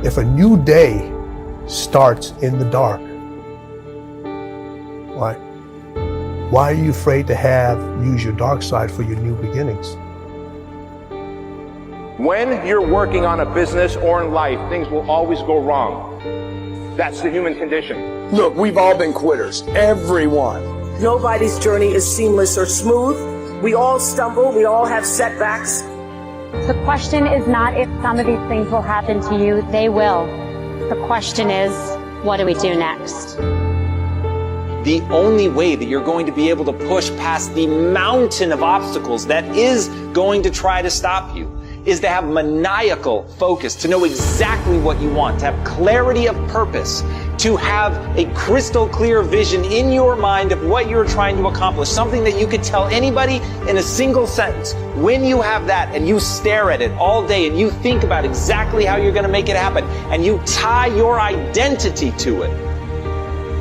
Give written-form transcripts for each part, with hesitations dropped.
If a new day starts in the dark, why are you afraid to use your dark side for your new beginnings? When you're working on a business or in life, things will always go wrong. That's the human condition. Look, we've all been quitters. Everyone. Nobody's journey is seamless or smooth. We all stumble. We all have setbacks. The question is not if some of these things will happen to you. They will. The question is, what do we do next? The only way that you're going to be able to push past the mountain of obstacles that is going to try to stop you is to have maniacal focus, to know exactly what you want, to have clarity of purpose, to have a crystal clear vision in your mind of what you're trying to accomplish, something that you could tell anybody in a single sentence. When you have that and you stare at it all day and you think about exactly how you're going to make it happen and you tie your identity to it,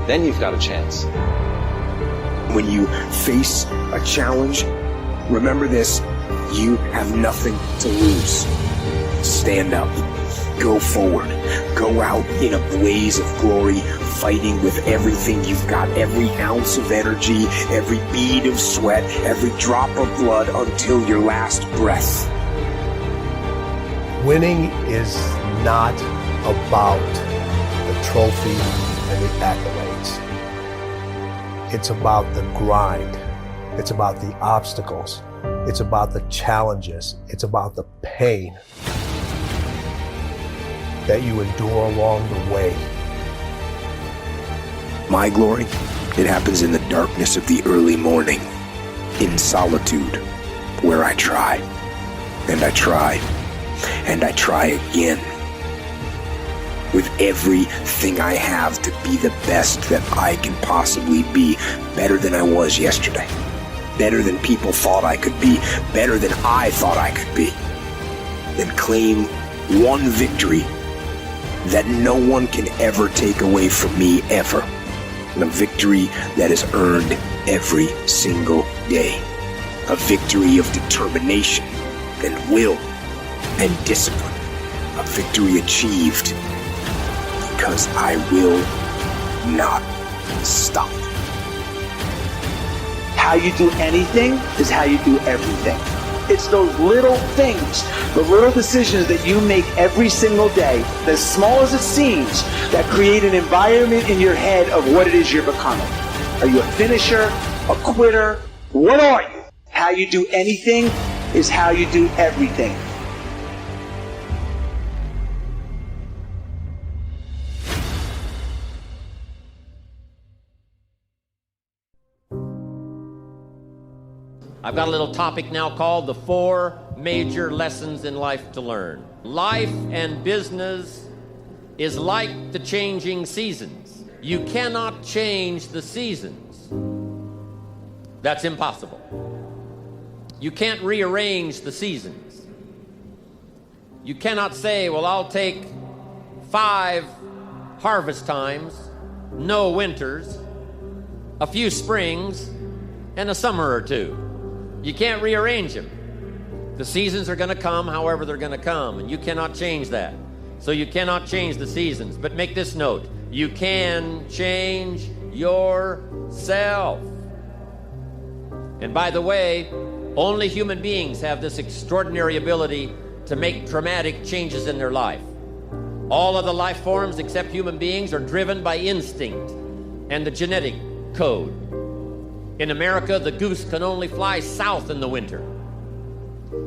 then you've got a chance. When you face a challenge, remember this: you have nothing to lose. Stand up. Go forward. Go out in a blaze of glory, fighting with everything you've got, every ounce of energy, every bead of sweat, every drop of blood until your last breath. Winning is not about the trophy and the accolades. It's about the grind. It's about the obstacles. It's about the challenges. It's about the pain that you endure along the way. My glory, it happens in the darkness of the early morning, in solitude, where I try, and I try, and I try again, with everything I have to be the best that I can possibly be, better than I was yesterday, better than people thought I could be, better than I thought I could be, then claim one victory that no one can ever take away from me, ever. And a victory that is earned every single day. A victory of determination and will and discipline. A victory achieved because I will not stop. How you do anything is how you do everything. It's those little things, the little decisions that you make every single day, as small as it seems, that create an environment in your head of what it is you're becoming. Are you a finisher, a quitter? What are you? How you do anything is how you do everything. I've got a little topic now called the 4 major lessons in life to learn. Life and business is like the changing seasons. You cannot change the seasons. That's impossible. You can't rearrange the seasons. You cannot say, well, I'll take 5 harvest times, no winters, a few springs, and a summer or 2. You can't rearrange them. The seasons are going to come however they're going to come, and you cannot change that. So you cannot change the seasons. But make this note: you can change yourself. And by the way, only human beings have this extraordinary ability to make dramatic changes in their life. All other life forms except human beings are driven by instinct and the genetic code. In America, the goose can only fly south in the winter.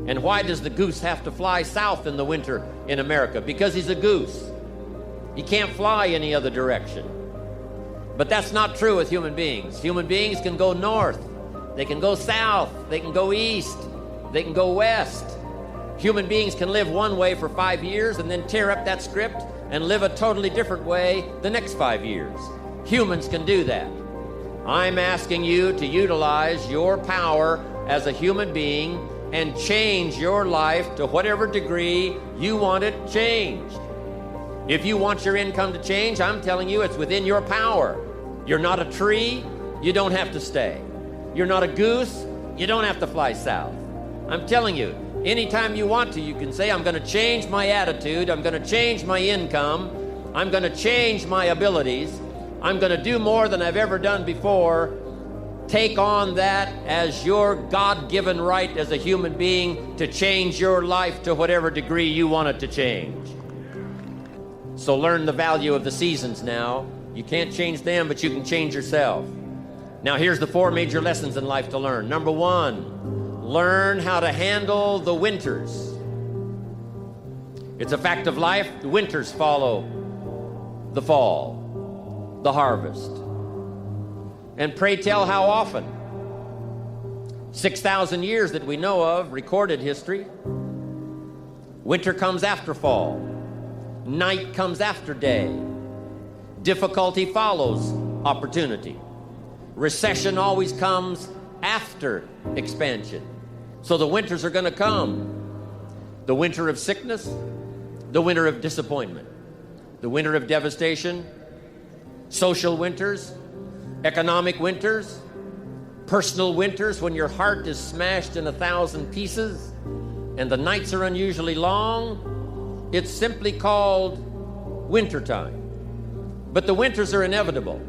And why does the goose have to fly south in the winter in America? Because he's a goose. He can't fly any other direction. But that's not true with human beings. Human beings can go north. They can go south. They can go east. They can go west. Human beings can live one way for 5 years and then tear up that script and live a totally different way the next 5 years. Humans can do that. I'm asking you to utilize your power as a human being and change your life to whatever degree you want it changed. If you want your income to change, I'm telling you it's within your power. You're not a tree, you don't have to stay. You're not a goose, you don't have to fly south. I'm telling you, Anytime you want to, you can say, I'm going to change my attitude, I'm going to change my income, I'm going to change my abilities, I'm going to do more than I've ever done before. Take on that as your God-given right as a human being to change your life to whatever degree you want it to change. So learn the value of the seasons now. You can't change them, but you can change yourself. Now here's the 4 major lessons in life to learn. Number 1, learn how to handle the winters. It's a fact of life. The winters follow the fall, the harvest. And pray tell how often? 6,000 years that we know of, recorded history. Winter comes after fall. Night comes after day. Difficulty follows opportunity. Recession always comes after expansion. So the winters are going to come. The winter of sickness, the winter of disappointment, the winter of devastation, social winters, economic winters, personal winters when your heart is smashed in 1,000 pieces and the nights are unusually long. It's simply called wintertime. But the winters are inevitable.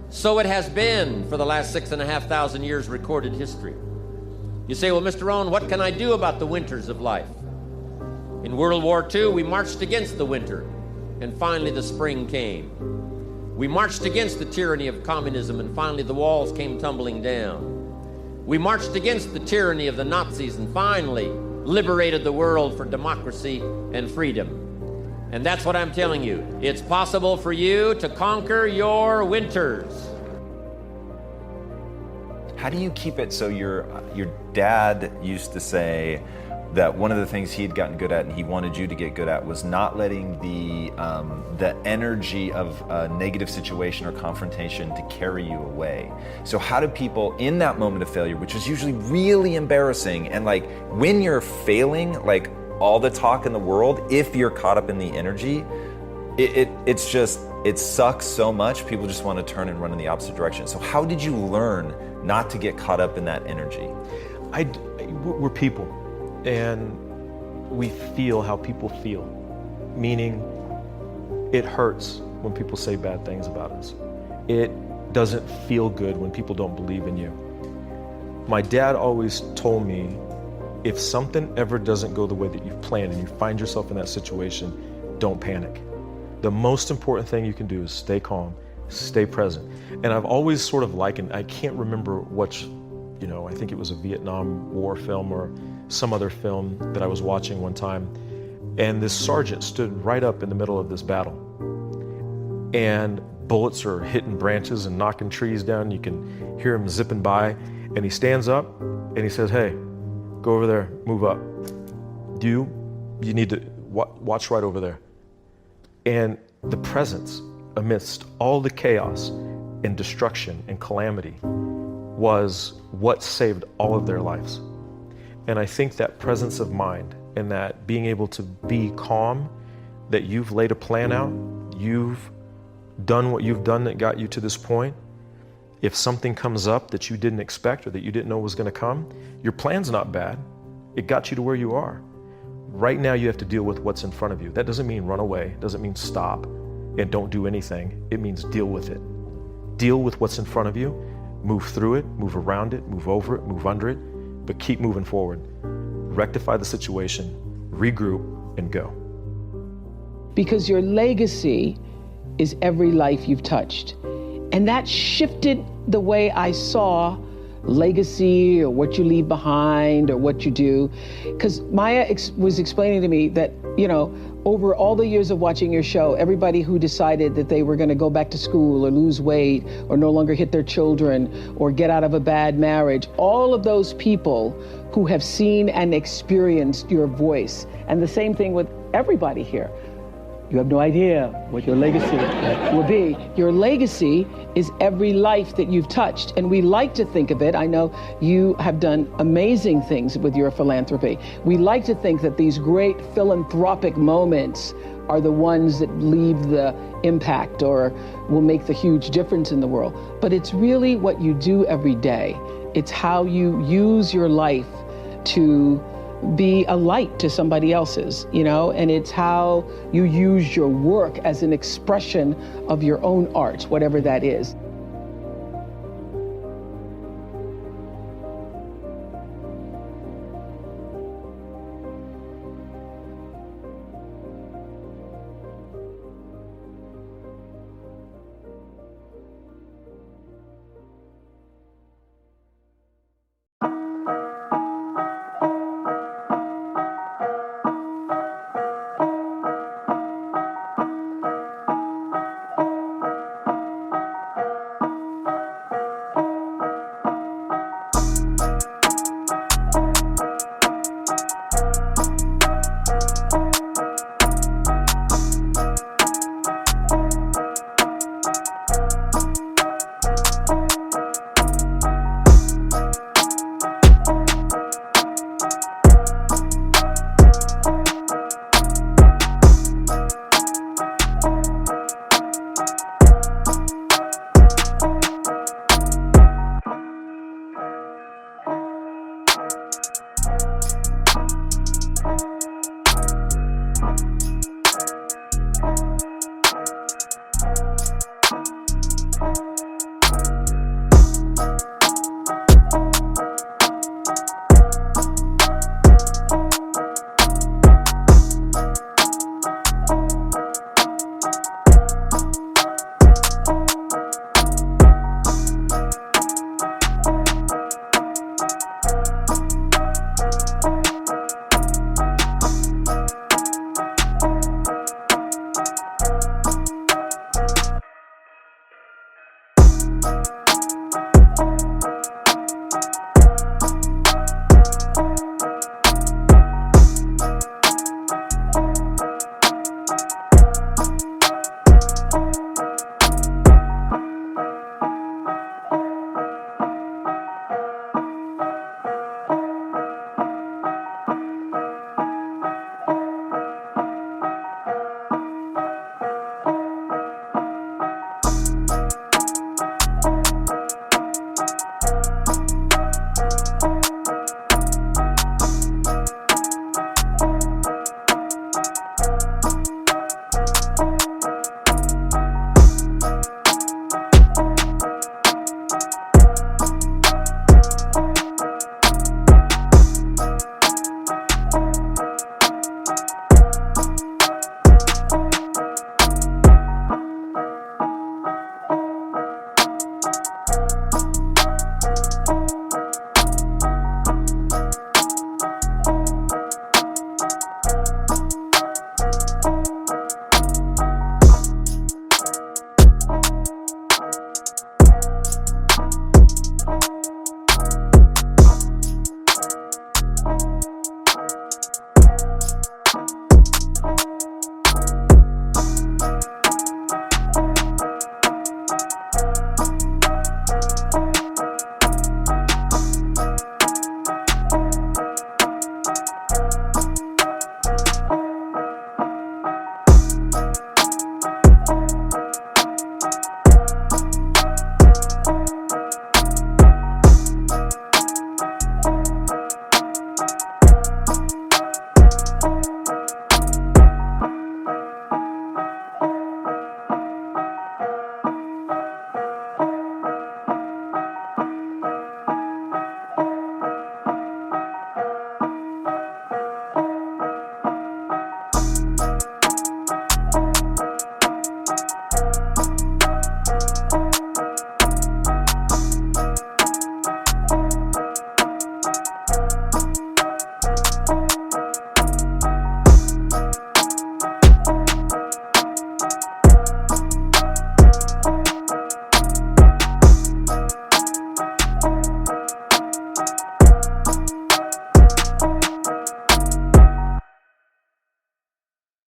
So it has been for the last 6,500 years recorded history. You say, well, Mr. Rohn, what can I do about the winters of life? In World War II, we marched against the winter, and finally the spring came. We marched against the tyranny of communism, and finally the walls came tumbling down. We marched against the tyranny of the Nazis, and finally liberated the world for democracy and freedom. And that's what I'm telling you. It's possible for you to conquer your winters. How do you keep it so your dad used to say that one of the things he had gotten good at and he wanted you to get good at was not letting the energy of a negative situation or confrontation to carry you away. So how do people in that moment of failure, which is usually really embarrassing, and like when you're failing, like all the talk in the world, if you're caught up in the energy, it sucks so much, people just want to turn and run in the opposite direction. So how did you learn not to get caught up in that energy? We're people, and we feel how people feel, meaning it hurts when people say bad things about us. It doesn't feel good when people don't believe in you. My dad always told me, if something ever doesn't go the way that you've planned and you find yourself in that situation, don't panic. The most important thing you can do is stay calm, stay present. And I've always sort of likened, I can't remember which, I think it was a Vietnam War film or some other film that I was watching one time. And this sergeant stood right up in the middle of this battle. And bullets are hitting branches and knocking trees down. You can hear him zipping by. And he stands up and he says, hey, go over there, move up. You need to watch right over there. And the presence amidst all the chaos and destruction and calamity was what saved all of their lives. And I think that presence of mind and that being able to be calm, that you've laid a plan out, you've done what you've done that got you to this point. If something comes up that you didn't expect or that you didn't know was going to come, your plan's not bad. It got you to where you are. Right now you have to deal with what's in front of you. That doesn't mean run away, doesn't mean stop and don't do anything. It means deal with it. Deal with what's in front of you, move through it, move around it, move over it, move under it, but keep moving forward. Rectify the situation, regroup, and go. Because your legacy is every life you've touched. And that shifted the way I saw legacy or what you leave behind or what you do. Because Maya was explaining to me that, over all the years of watching your show, everybody who decided that they were going to go back to school or lose weight or no longer hit their children or get out of a bad marriage, all of those people who have seen and experienced your voice. And the same thing with everybody here. You have no idea what your legacy will be. Your legacy is every life that you've touched. And we like to think of it. I know you have done amazing things with your philanthropy. We like to think that these great philanthropic moments are the ones that leave the impact or will make the huge difference in the world. But it's really what you do every day. It's how you use your life to be a light to somebody else's, and it's how you use your work as an expression of your own art, whatever that is.